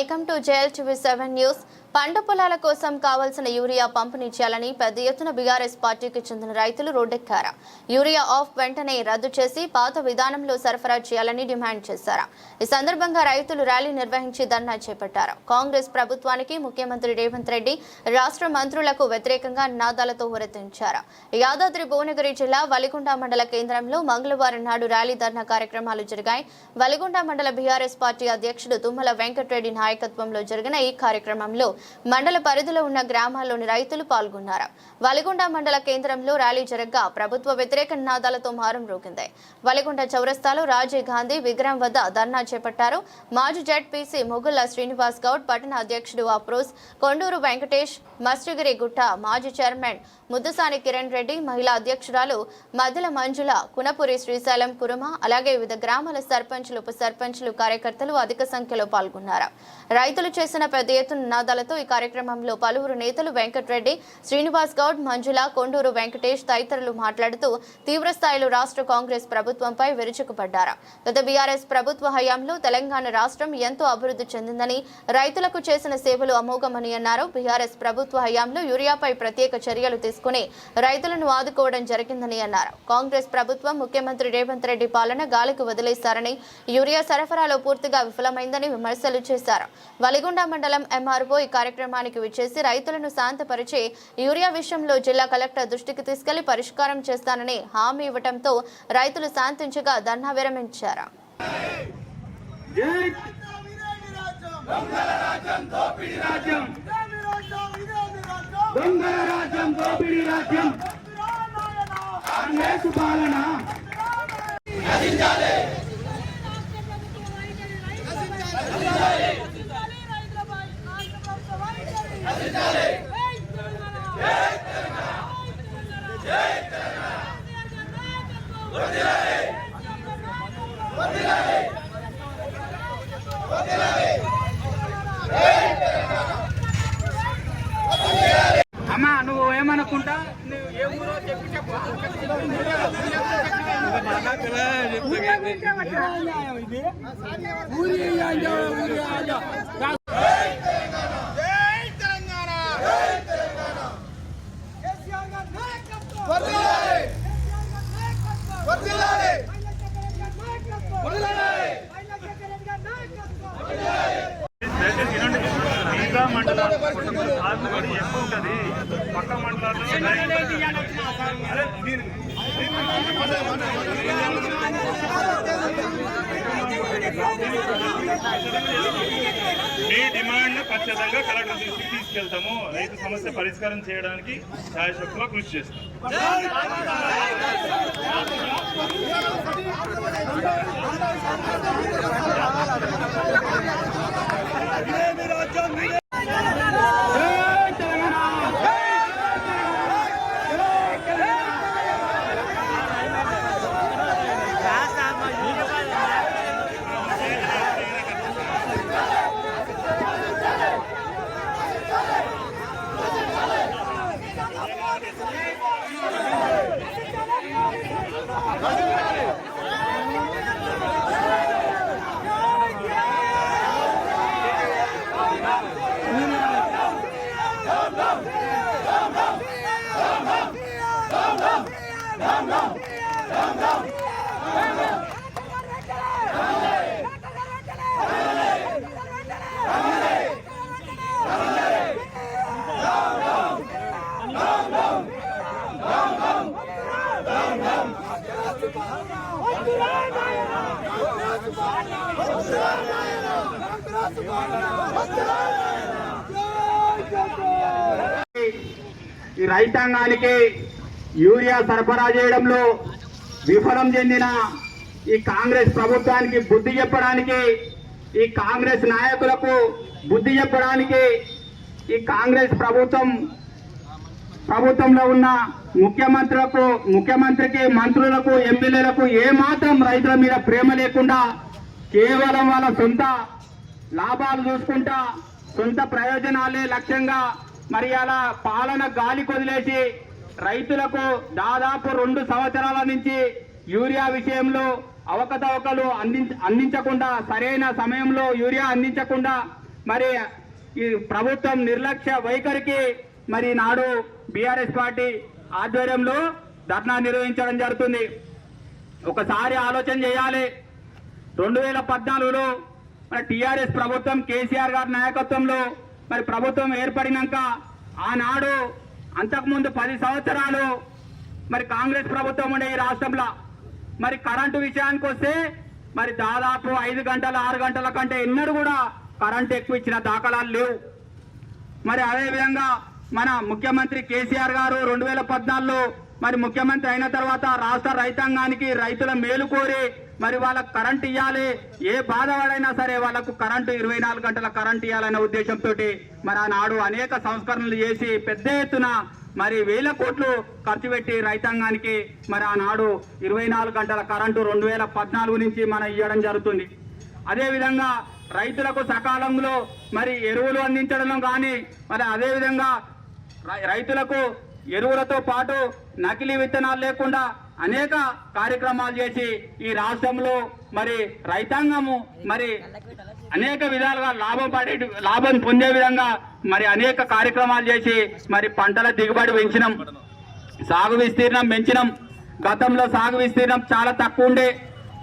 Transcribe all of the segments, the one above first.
Welcome to JLTV7 news. పంట పొలాల కోసం కావాల్సిన యూరియా పంపిణీ చేయాలని పెద్ద ఎత్తున బీఆర్ఎస్ పార్టీకి చెందిన రైతులు రోడ్డెక్కారు. యూరియా ఆఫ్ వెంటనే రద్దు చేసి పాత విధానంలో సరఫరా చేయాలని డిమాండ్ చేశారు. ఈ సందర్భంగా రైతులు ర్యాలీ నిర్వహించి ధర్నా చేపట్టారు. కాంగ్రెస్ ప్రభుత్వానికి ముఖ్యమంత్రి రేవంత్ రెడ్డి, రాష్ట్ర మంత్రులకు వ్యతిరేకంగా నినాదాలతో హోరెత్తించారు. యాదాద్రి భువనగిరి జిల్లా వలిగొండ మండల కేంద్రంలో మంగళవారం నాడు ర్యాలీ ధర్నా కార్యక్రమాలు జరిగాయి. వలిగొండ మండల బీఆర్ఎస్ పార్టీ అధ్యక్షుడు తుమ్మల వెంకటరెడ్డి నాయకత్వంలో జరిగిన ఈ కార్యక్రమంలో మండల పరిధిలో ఉన్న గ్రామాల్లోని రైతులు పాల్గొన్నారు. వలిగొండ మండల కేంద్రంలో ర్యాలీ జరగగా ప్రభుత్వ వ్యతిరేక నినాదాలతో మారం రోగింది. వలిగొండ చౌరస్తాలో రాజీవ్ గాంధీ విగ్రహం వద్ద ధర్నా చేపట్టారు. మాజీ జెడ్పీసీ మొగుళ్ల శ్రీనివాస్ గౌడ్, పట్టణ అధ్యక్షుడు అప్రోజ్, కొండూరు వెంకటేష్, మస్టిగిరి గుట్ట మాజీ చైర్మన్ ముద్దుసాని కిరణ్ రెడ్డి, మహిళా అధ్యక్షురాలు మద్దెల మంజుల, కునపురి శ్రీశైలం కురుమ, అలాగే వివిధ గ్రామాల సర్పంచులు, ఉప సర్పంచులు, కార్యకర్తలు అధిక సంఖ్యలో పాల్గొన్నారు. రైతులు చేసిన పెద్ద ఎత్తున నినాదాలతో ఈ కార్యక్రమంలో పలువురు నేతలు వెంకటరెడ్డి, శ్రీనివాస్ గౌడ్, మంజుల, కొండూరు వెంకటేష్ తదితరులు మాట్లాడుతూ తీవ్రస్థాయిలో రాష్ట్ర కాంగ్రెస్ ప్రభుత్వంపై విరుచుకుపడ్డారు. గత బీఆర్ఎస్ ప్రభుత్వ హయాంలో తెలంగాణ రాష్ట్రం ఎంతో అభివృద్ధి చెందిందని, రైతులకు చేసిన సేవలు అమోఘమని అన్నారు. బీఆర్ఎస్ ప్రభుత్వ హయాంలో యూరియాపై ప్రత్యేక చర్యలు తీసుకుని రైతులను ఆదుకోవడం జరిగిందని అన్నారు. కాంగ్రెస్ ప్రభుత్వం ముఖ్యమంత్రి రేవంత్ రెడ్డి పాలన గాలికి వదిలేశారని, యూరియా సరఫరాలో పూర్తిగా విఫలమైందని విమర్శలు చేశారు. వలిగొండ మండలం ఎంఆర్ఓ ఈ కార్యక్రమానికి విచ్చేసి రైతులను శాంతపరిచి యూరియా విషయంలో జిల్లా కలెక్టర్ దృష్టికి తీసుకెళ్లి పరిష్కారం చేస్తానని హామీ ఇవ్వడంతో రైతులు శాంతించగా ధర్నా విరమించారు. అమ్మా నువ్వు ఏమనుకుంటా, నువ్వు ఏ ఊరో చెప్పి చెప్పు. పక్క మండలాల్లో మీ డిమాండ్ ఖచ్చితంగా కలెక్టర్ దృష్టికి తీసుకెళ్తాము. రైతు సమస్య పరిష్కారం చేయడానికి శాయశక్తిగా కృషి చేస్తాం. ఈ రైతాంగానికి యూరియా సరఫరా చేయడంలో విఫలం చెందిన ఈ కాంగ్రెస్ ప్రభుత్వానికి బుద్ధి చెప్పడానికి, ఈ కాంగ్రెస్ నాయకులకు బుద్ధి చెప్పడానికి, ఈ కాంగ్రెస్ ప్రభుత్వంలో ఉన్న ముఖ్యమంత్రికి, మంత్రులకు, ఎమ్మెల్యేలకు ఏమాత్రం రైతుల మీద ప్రేమ లేకుండా కేవలం వాళ్ళ సొంత లాభాలు చూసుకుంటా, సొంత ప్రయోజనాలే లక్ష్యంగా మరి అలా పాలన గాలి కొదిలేసి రైతులకు దాదాపు 2 సంవత్సరాల నుంచి యూరియా విషయంలో అవకతవకలు అందించకుండా, సరైన సమయంలో యూరియా అందించకుండా మరి ఈ ప్రభుత్వం నిర్లక్ష్య వైఖరికి మరి నాడు బీఆర్ఎస్ పార్టీ ఆధ్వర్యంలో ధర్నా నిర్వహించడం జరుగుతుంది. ఒకసారి ఆలోచన చేయాలి. 2014లో మరి టీఆర్ఎస్ ప్రభుత్వం కేసీఆర్ గారి నాయకత్వంలో మరి ప్రభుత్వం ఏర్పడినాక ఆనాడు అంతకుముందు 10 సంవత్సరాలు మరి కాంగ్రెస్ ప్రభుత్వం ఉండే ఈ రాష్ట్రంలో మరి కరెంటు విషయానికి వస్తే మరి దాదాపు 5 గంటల 6 గంటల కంటే ఎన్నడూ కూడా కరెంటు ఎక్కువ ఇచ్చిన దాఖలాలు లేవు. మరి అదేవిధంగా మన ముఖ్యమంత్రి కేసీఆర్ గారు 2014లో మరి ముఖ్యమంత్రి అయిన తర్వాత రాష్ట్ర రైతాంగానికి రైతుల మేలు కోరి మరి వాళ్ళకు కరెంట్ ఇవ్వాలి, ఏ బాధవాడైనా సరే వాళ్ళకు కరెంటు 24 గంటల కరెంట్ ఇవ్వాలనే ఉద్దేశంతో మరి ఆనాడు అనేక సంస్కరణలు చేసి పెద్ద ఎత్తున మరి 1000 కోట్లు ఖర్చు పెట్టి రైతాంగానికి మరి ఆనాడు 24 గంటల కరెంటు 2014 నుంచి మనం ఇవ్వడం జరుగుతుంది. అదేవిధంగా రైతులకు సకాలంలో మరి ఎరువులు అందించడంలో కానీ మరి అదేవిధంగా రైతులకు ఎరువులతో పాటు నకిలీ విత్తనాలు లేకుండా అనేక కార్యక్రమాలు చేసి ఈ రాష్ట్రంలో మరి రైతాంగము మరి అనేక విధాలుగా లాభం పొందే విధంగా మరి అనేక కార్యక్రమాలు చేసి మరి పంటల దిగుబడి పెంచినాం, సాగు విస్తీర్ణం పెంచినాం. గతంలో సాగు విస్తీర్ణం చాలా తక్కువ ఉండే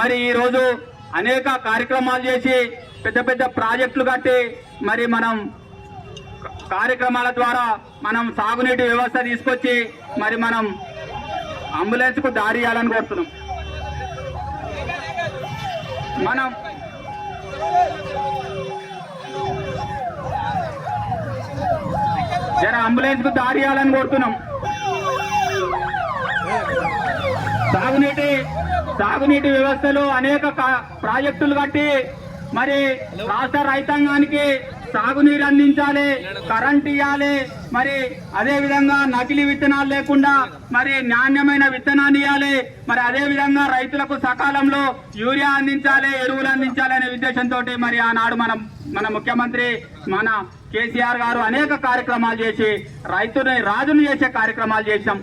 మరి ఈ రోజు అనేక కార్యక్రమాలు చేసి పెద్ద పెద్ద ప్రాజెక్టులు కట్టి మరి మనం కార్యక్రమాల ద్వారా మనం సాగునీటి వ్యవస్థ తీసుకొచ్చి మరి మనం అంబులెన్స్ కు దారి ఇవ్వాలని కోరుతున్నాం. మనం అంబులెన్స్ కు దారి ఇవ్వాలని కోరుతున్నాం. సాగునీటి వ్యవస్థలో అనేక ప్రాజెక్టులు కట్టి మరి రాష్ట్ర రైతాంగానికి సాగునీరు అందించాలి, కరెంట్ ఇవ్వాలి, మరి అదే విధంగా నకిలీ విత్తనాలు లేకుండా మరి నాణ్యమైన విత్తనాన్ని ఇవ్వాలి, మరి అదే విధంగా రైతులకు సకాలంలో యూరియా అందించాలి, ఎరువులు అందించాలి అనే ఉద్దేశంతో మరి ఆనాడు మన ముఖ్యమంత్రి మన కేసీఆర్ గారు అనేక కార్యక్రమాలు చేసి రైతుని రాజును చేసే కార్యక్రమాలు చేశాం.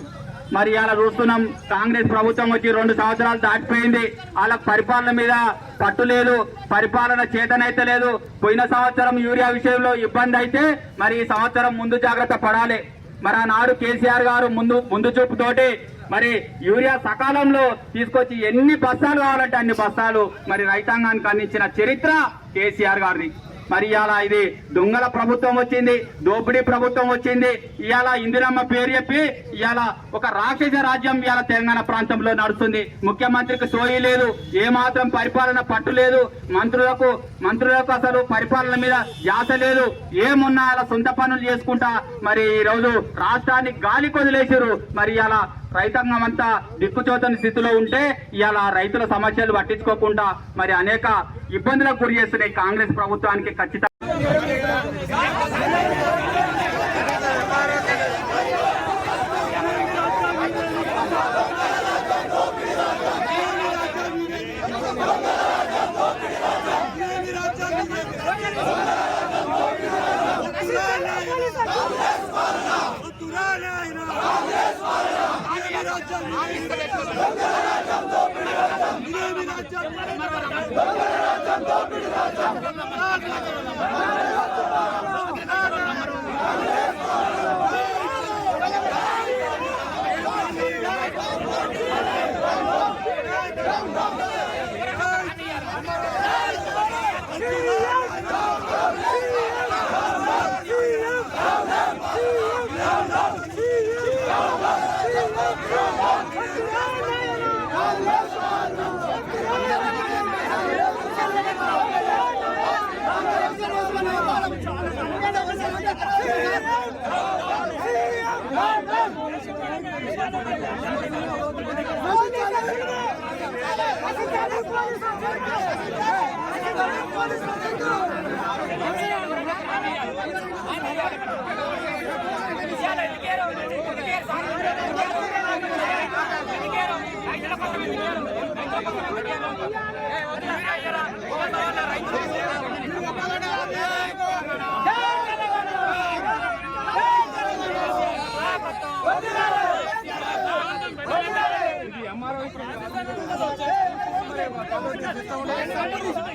మరి ఇలా చూస్తున్నాం, కాంగ్రెస్ ప్రభుత్వం వచ్చి 2 సంవత్సరాలు దాటిపోయింది. వాళ్ళకు పరిపాలన మీద పట్టు లేదు, పరిపాలన చేతనైతే లేదు. పోయిన సంవత్సరం యూరియా విషయంలో ఇబ్బంది అయితే మరి ఈ సంవత్సరం ముందు జాగ్రత్త పడాలి. మరి ఆనాడు కేసీఆర్ గారు ముందు చూపుతోటి మరి యూరియా సకాలంలో తీసుకొచ్చి ఎన్ని బస్తాలు కావాలంటే అన్ని బస్తాలు మరి రైతాంగానికి అందించిన చరిత్ర కేసీఆర్ గారిది. మరి ఇవాళ ఇది దొంగల ప్రభుత్వం వచ్చింది, దోపిడీ ప్రభుత్వం వచ్చింది. ఇవాళ ఇందిరమ్మ పేరు చెప్పి ఇవాళ ఒక రాక్షస రాజ్యం ఇవాళ తెలంగాణ ప్రాంతంలో నడుస్తుంది. ముఖ్యమంత్రికి సోయి లేదు, ఏమాత్రం పరిపాలన పట్టు లేదు, మంత్రులకు అసలు పరిపాలన మీద ధ్యాస లేదు. ఏమున్నా అలా సొంత పనులు చేసుకుంటా మరి ఈ రోజు రాష్ట్రాన్ని గాలి కొదిలేసారు. మరి ఇవాళ రైతాంగం అంతా దిక్కుచోతని స్థితిలో ఉంటే ఇవాళ రైతుల సమస్యలు పట్టించుకోకుండా మరి అనేక ఇబ్బందులకు గురి చేస్తున్నాయి కాంగ్రెస్ ప్రభుత్వానికి. ఖచ్చితంగా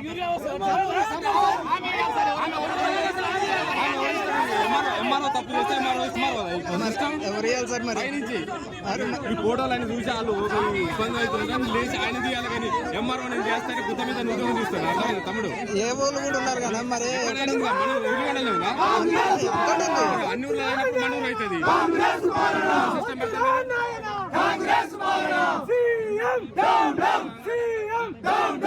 యూరియా ఎంఆర్ఓ తప్పు చేస్తే ఎవరు వేయాలి సార్ మరి? నుంచి ఈ ఫోటోలు అన్ని చూసి వాళ్ళు ఇబ్బంది అవుతుంది కానీ లేచి ఆయన తీయాలి కానీ ఎంఆర్ఓ నేను చేస్తాను గుత్త మీద ఉద్యోగం తీస్తాను అర్థమైంది తమ్ముడు. ఏ ఊళ్ళు కూడా ఉన్నారు కదా మరి, మనం ఊరిలో అన్ని ఊళ్ళో అయినప్పుడు మన ఊరు అవుతుంది.